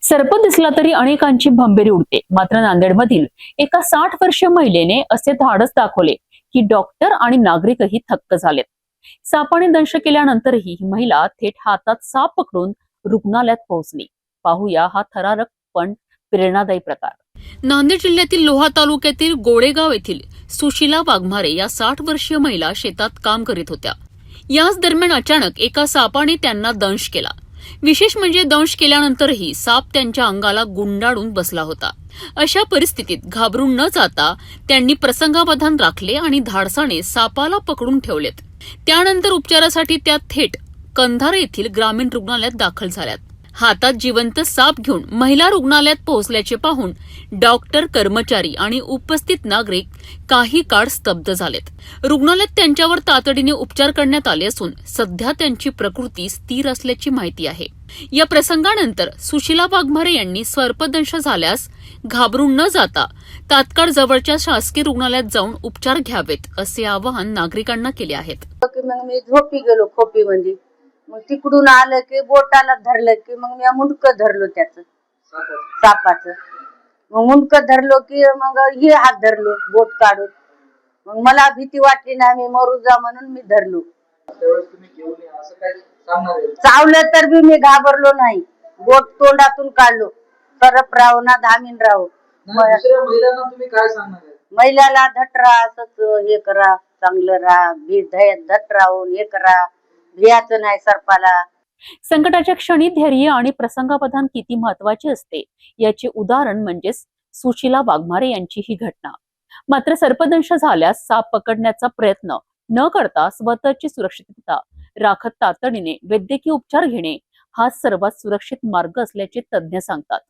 सर्प दिसला तरी अनेकांची भंबेरी उडते। मात्र नांदेडमधील एका 60 वर्षीय महिलेने असे धाडस दाखवले की डॉक्टर आणि नागरिकही थक्क झालेत। सापाने दंश केल्यानंतरही ही महिला थेट हातात साप पकडून रुग्णालयात पोहोचली। पाहूया हा थरारक पण प्रेरणादायी प्रकार। नांदेड जिल्ह्यातील लोहा तालुक्यातील गोडेगाव येथील सुशीला वाघमारे या 60 वर्षीय महिला शेतात काम करीत होत्या। याच दरम्यान अचानक एका सापाने त्यांना दंश केला। विशेष म्हणजे दंश केल्यानंतरही साप त्यांच्या अंगाला गुंडाळून बसला होता। अशा परिस्थितीत घाबरून न जाता त्यांनी प्रसंगावधान राखले आणि धाडसाने सापाला पकडून ठेवलेत। त्यानंतर उपचारासाठी त्या थेट कंधार येथील ग्रामीण रुग्णालयात दाखल झाल्यात। हातात जिवंत साप घेऊन महिला रुग्णालयात पोहोचल्याचे पाहून डॉक्टर, कर्मचारी आणि उपस्थित नागरिक काही काळ स्तब्ध झालेत। रुग्णालयात त्यांच्यावर तातडीने उपचार करण्यात आले असून सध्या त्यांची प्रकृती स्थिर असल्याची माहिती आहे। या प्रसंगानंतर सुशीला वाघमारे यांनी सर्पदंश झाल्यास घाबरून न जाता तात्काळ जवळच्या शासकीय रुग्णालयात जाऊन उपचार घ्यावेत असे आवाहन नागरिकांना केले आहे। मग मी झोपी गेलो खोपी मध्ये। मग तिकडून आलं की बोटाला धरलं की मग मी मुंडकं धरलो त्याचं सापाचं। मग मुंडकं धरलो की मग हे हात धरलो बोट काढून। मग मला भीती वाटली ना, मी मरू जा म्हणून मी धरलो। चावलं तर बी मी घाबरलो नाही, बोट तोंडातून काढलो। सरप राहो ना धामीन राहो। महिलांना तुम्ही काय सांगणार? महिलाला धट राहा, असंच हे करा, चांगलं राहा, धट राहून हे करा, भियाचं नाही सर्पाला। संकटाच्या क्षणी धैर्य आणि प्रसंगावधान किती महत्वाचे असते याचे उदाहरण म्हणजे सुशीला वाघमारे यांची ही घटना। मात्र सर्पदंश झाल्यास साप पकडण्याचा प्रयत्न न करता स्वतःची सुरक्षितता राखत तातडीने वैद्यकीय उपचार घेणे हा सर्वात सुरक्षित मार्ग असल्याचे तज्ञ सांगतात।